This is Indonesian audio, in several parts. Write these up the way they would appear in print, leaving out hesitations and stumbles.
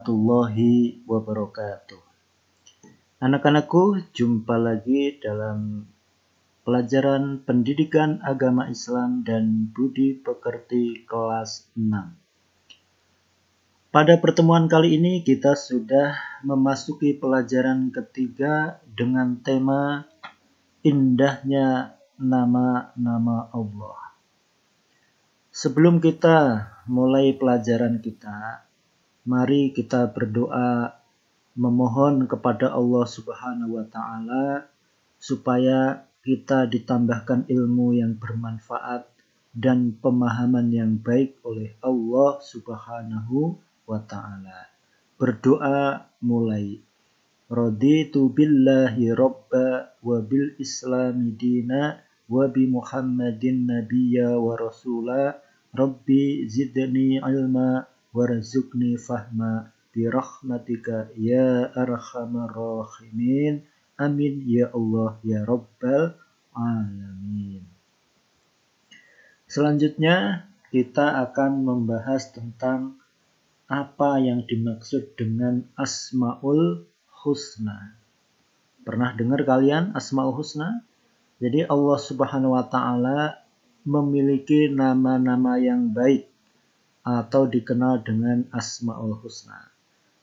warahmatullahi wabarakatuh. Anak-anakku, jumpa lagi dalam pelajaran pendidikan agama Islam dan budi pekerti kelas 6. Pada pertemuan kali ini kita sudah memasuki pelajaran ketiga dengan tema indahnya nama-nama Allah. Sebelum kita mulai pelajaran kita, mari kita berdoa memohon kepada Allah Subhanahu wa Ta'ala supaya kita ditambahkan ilmu yang bermanfaat dan pemahaman yang baik oleh Allah Subhanahu wa Ta'ala. Berdoa mulai. Raditu billahi robba wa bil islami dina wa bi Muhammadin nabiyya wa rasula. Rabbi zidni ilma warzuqni fahma bi rahmatika ya arhamar rahimin. Amin ya Allah ya rabbal alamin. Selanjutnya kita akan membahas tentang apa yang dimaksud dengan Asmaul Husna. Pernah dengar kalian Asmaul Husna? Jadi Allah Subhanahu wa Ta'ala memiliki nama-nama yang baik atau dikenal dengan Asmaul Husna.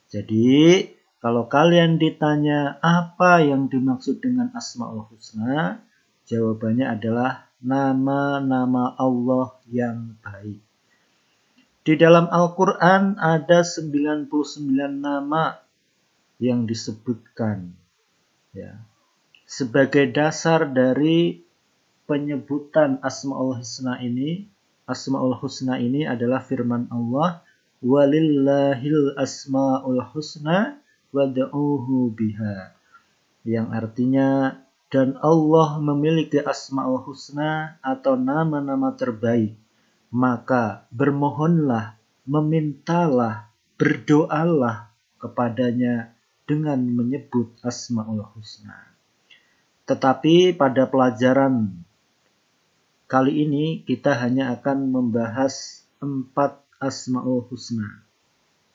Jadi kalau kalian ditanya apa yang dimaksud dengan Asmaul Husna, jawabannya adalah nama-nama Allah yang baik. Di dalam Al-Quran ada 99 nama yang disebutkan, ya. Sebagai dasar dari penyebutan Asmaul Husna ini adalah firman Allah, walillahil asmaul husna wad'uhu biha, yang artinya dan Allah memiliki Asmaul Husna atau nama-nama terbaik, maka bermohonlah, memintalah, berdoalah kepadanya dengan menyebut Asmaul Husna. Tetapi pada pelajaran kali ini kita hanya akan membahas 4 Asmaul Husna.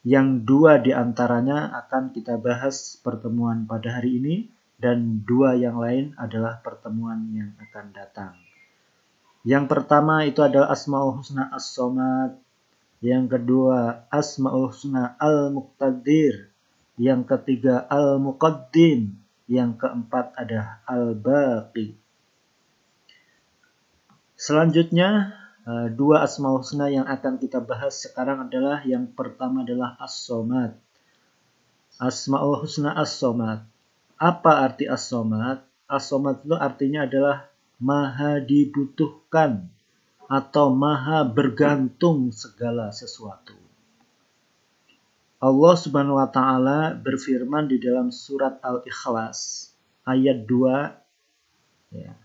Yang 2 diantaranya akan kita bahas pertemuan pada hari ini dan 2 yang lain adalah pertemuan yang akan datang. Yang pertama itu adalah Asmaul Husna As-Somad. Yang kedua Asmaul Husna Al-Muqtadir. Yang ketiga Al-Muqaddim. Yang keempat adalah Al-Baqi. Selanjutnya 2 Asmaul Husna yang akan kita bahas sekarang adalah yang pertama adalah As-Somad. Asmaul Husna As-Somad. Apa arti As-Somad? As-Somad itu artinya adalah maha dibutuhkan atau maha bergantung segala sesuatu. Allah Subhanahu wa Ta'ala berfirman di dalam surat Al-Ikhlas ayat 2, ya.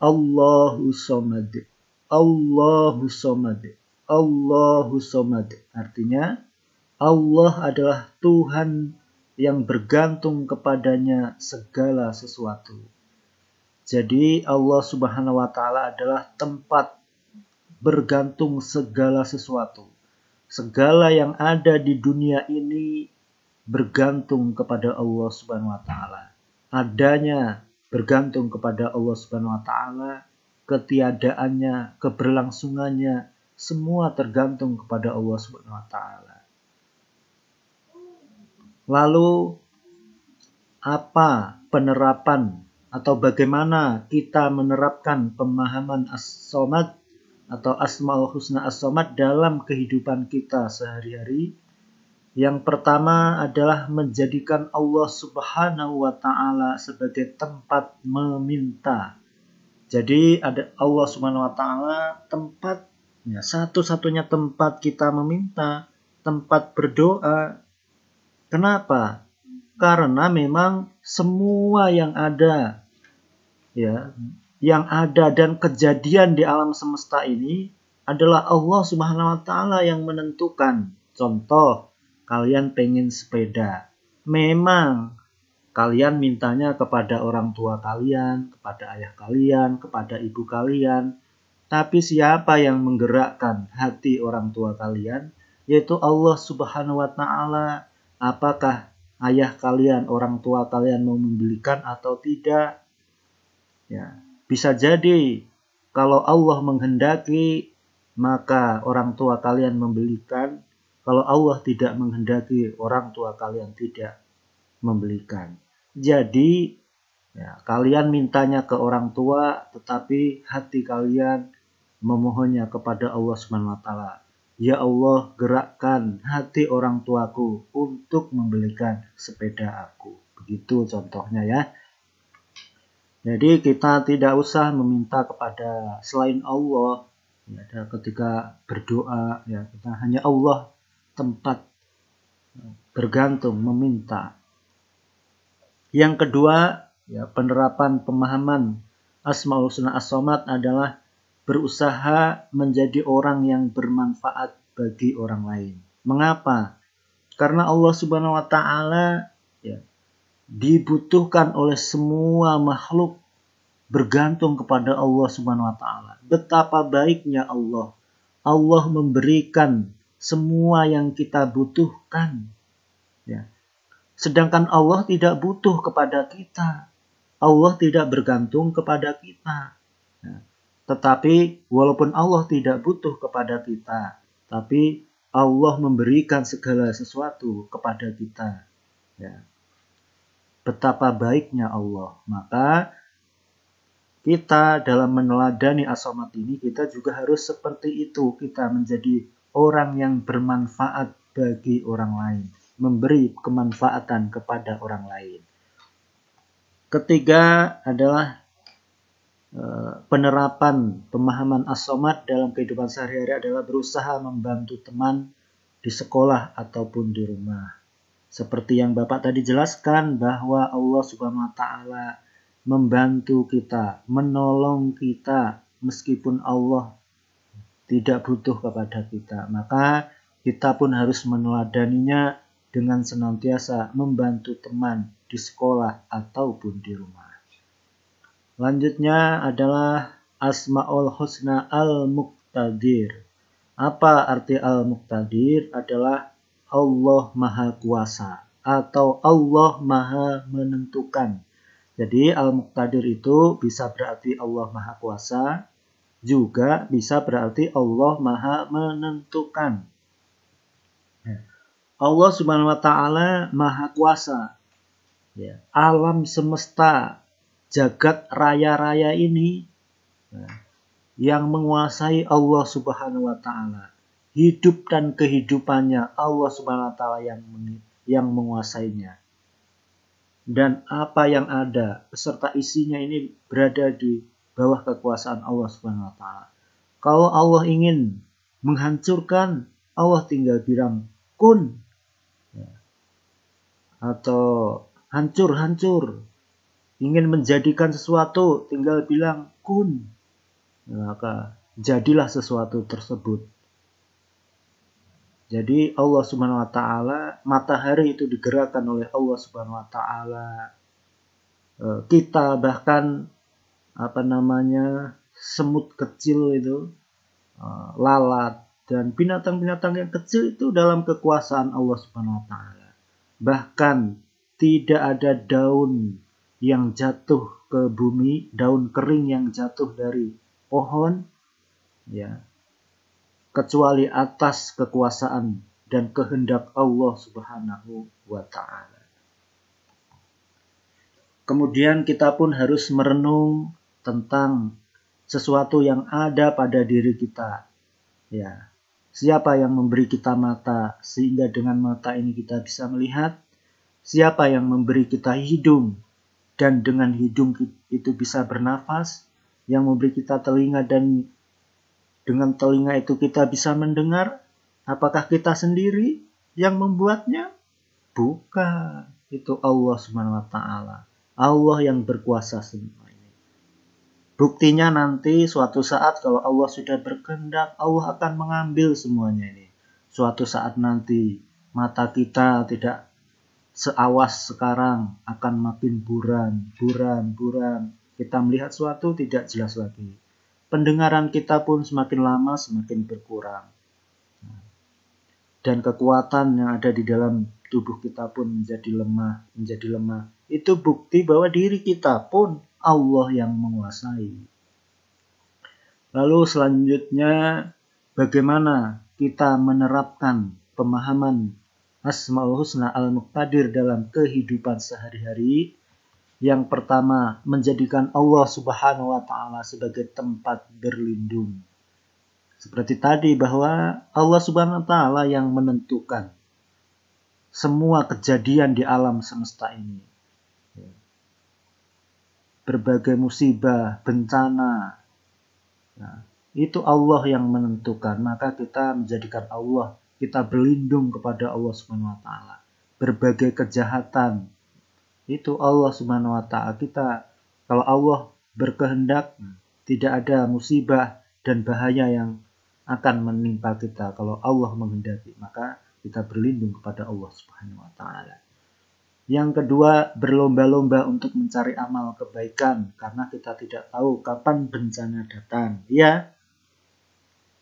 Allahu Somad, Allahu Somad, Allahu Somad. Artinya Allah adalah Tuhan yang bergantung kepadanya segala sesuatu. Jadi Allah Subhanahu wa Ta'ala adalah tempat bergantung segala sesuatu. Segala yang ada di dunia ini bergantung kepada Allah Subhanahu wa Ta'ala. Adanya bergantung kepada Allah Subhanahu wa Ta'ala, ketiadaannya, keberlangsungannya, semua tergantung kepada Allah Subhanahu wa Ta'ala. Lalu apa penerapan atau bagaimana kita menerapkan pemahaman As-Somad atau Asmaul Husna As-Somad dalam kehidupan kita sehari-hari? Yang pertama adalah menjadikan Allah Subhanahu wa Ta'ala sebagai tempat meminta. Jadi ada Allah Subhanahu wa Ta'ala tempat, ya, satu-satunya tempat kita meminta, tempat berdoa. Kenapa? Karena memang semua yang ada, ya, yang ada dan kejadian di alam semesta ini adalah Allah Subhanahu wa Ta'ala yang menentukan. Contoh, kalian pengen sepeda. Memang kalian mintanya kepada orang tua kalian, kepada ayah kalian, kepada ibu kalian. Tapi siapa yang menggerakkan hati orang tua kalian? yaitu Allah Subhanahu wa taala. Apakah ayah kalian, orang tua kalian mau membelikan atau tidak? Ya, bisa jadi kalau Allah menghendaki maka orang tua kalian membelikan. Kalau Allah tidak menghendaki, orang tua kalian tidak membelikan. Jadi ya, kalian mintanya ke orang tua, tetapi hati kalian memohonnya kepada Allah Subhanahu wa taala. Ya Allah, gerakkan hati orang tuaku untuk membelikan sepeda aku. Begitu contohnya ya. Jadi kita tidak usah meminta kepada selain Allah. Ya, ketika berdoa, ya kita hanya Allah tempat bergantung, meminta. Yang kedua, ya, penerapan pemahaman Asmaul Husna As-Somad adalah berusaha menjadi orang yang bermanfaat bagi orang lain. Mengapa? Karena Allah Subhanahu wa taala ya, dibutuhkan oleh semua makhluk, bergantung kepada Allah Subhanahu wa taala. Betapa baiknya Allah. Allah memberikan semua yang kita butuhkan. Ya. Sedangkan Allah tidak butuh kepada kita. Allah tidak bergantung kepada kita. Ya. Tetapi walaupun Allah tidak butuh kepada kita, tapi Allah memberikan segala sesuatu kepada kita. Ya. Betapa baiknya Allah. Maka kita dalam meneladani As-Somad ini, kita juga harus seperti itu. Kita menjadi orang yang bermanfaat bagi orang lain. Memberi kemanfaatan kepada orang lain. Ketiga adalah penerapan pemahaman As-Somad dalam kehidupan sehari-hari adalah berusaha membantu teman di sekolah ataupun di rumah. Seperti yang Bapak tadi jelaskan bahwa Allah Subhanahu wa taala membantu kita, menolong kita meskipun Allah tidak butuh kepada kita. Maka kita pun harus meneladaninya dengan senantiasa membantu teman di sekolah ataupun di rumah. Selanjutnya adalah Asmaul Husna Al-Muqtadir. Apa arti Al-Muqtadir? Adalah Allah Maha Kuasa atau Allah Maha Menentukan. Jadi Al-Muqtadir itu bisa berarti Allah Maha Kuasa, juga bisa berarti Allah Maha Menentukan. Allah Subhanahu wa taala Maha Kuasa. Ya, alam semesta, jagat raya-raya ini yang menguasai Allah Subhanahu wa taala. Hidup dan kehidupannya Allah Subhanahu wa taala yang menguasainya. Dan apa yang ada beserta isinya ini berada di bawah kekuasaan Allah Subhanahu wa taala. Kalau Allah ingin menghancurkan, Allah tinggal bilang kun. Atau hancur. Ingin menjadikan sesuatu, tinggal bilang kun. Maka jadilah sesuatu tersebut. Jadi Allah Subhanahu wa taala, matahari itu digerakkan oleh Allah Subhanahu wa taala. Kita bahkan semut kecil itu, lalat dan binatang-binatang yang kecil itu dalam kekuasaan Allah Subhanahu wa taala. Bahkan tidak ada daun yang jatuh ke bumi, daun kering yang jatuh dari pohon, ya, kecuali atas kekuasaan dan kehendak Allah Subhanahu wa taala. Kemudian kita pun harus merenung tentang sesuatu yang ada pada diri kita. Ya, siapa yang memberi kita mata sehingga dengan mata ini kita bisa melihat? Siapa yang memberi kita hidung dan dengan hidung itu bisa bernafas? Yang memberi kita telinga dan dengan telinga itu kita bisa mendengar? Apakah kita sendiri yang membuatnya? Bukan. Itu Allah Subhanahu wa taala. Allah yang berkuasa semua ini. Buktinya nanti suatu saat kalau Allah sudah berkehendak, Allah akan mengambil semuanya ini. Suatu saat nanti mata kita tidak seawas sekarang, akan makin buram. Kita melihat sesuatu tidak jelas lagi. Pendengaran kita pun semakin lama semakin berkurang. dan kekuatan yang ada di dalam tubuh kita pun menjadi lemah. Itu bukti bahwa diri kita pun Allah yang menguasai. Lalu selanjutnya, bagaimana kita menerapkan pemahaman Asmaul Husna Al-Muqtadir dalam kehidupan sehari-hari? Yang pertama, menjadikan Allah Subhanahu wa Ta'ala sebagai tempat berlindung. Seperti tadi, bahwa Allah Subhanahu wa Ta'ala yang menentukan semua kejadian di alam semesta ini. Berbagai musibah, bencana, nah, itu Allah yang menentukan. Maka kita menjadikan Allah, kita berlindung kepada Allah Subhanahu wa Ta'ala. Berbagai kejahatan, itu Allah Subhanahu wa Ta'ala. Kita, kalau Allah berkehendak, tidak ada musibah dan bahaya yang akan menimpa kita. Kalau Allah menghendaki, maka kita berlindung kepada Allah Subhanahu wa Ta'ala. Yang kedua, berlomba-lomba untuk mencari amal kebaikan, karena kita tidak tahu kapan bencana datang. Ya,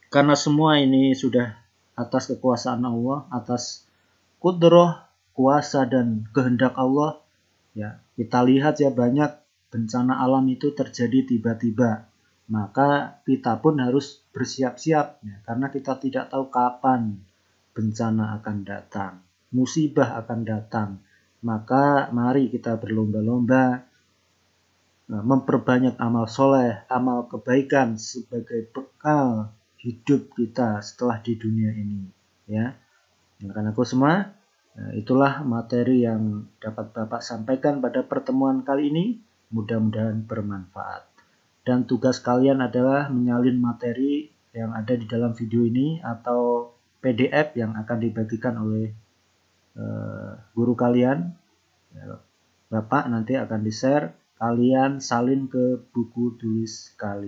karena semua ini sudah atas kekuasaan Allah, atas kudrah, kuasa dan kehendak Allah. Ya, kita lihat ya, banyak bencana alam itu terjadi tiba-tiba. Maka kita pun harus bersiap-siap, ya, karena kita tidak tahu kapan bencana akan datang, musibah akan datang. Maka mari kita berlomba-lomba memperbanyak amal soleh, amal kebaikan sebagai bekal hidup kita setelah di dunia ini. Ya, rekan-rekanku semua, itulah materi yang dapat Bapak sampaikan pada pertemuan kali ini. Mudah-mudahan bermanfaat. Dan tugas kalian adalah menyalin materi yang ada di dalam video ini atau PDF yang akan dibagikan oleh guru kalian. Bapak nanti akan di-share, kalian salin ke buku tulis kalian.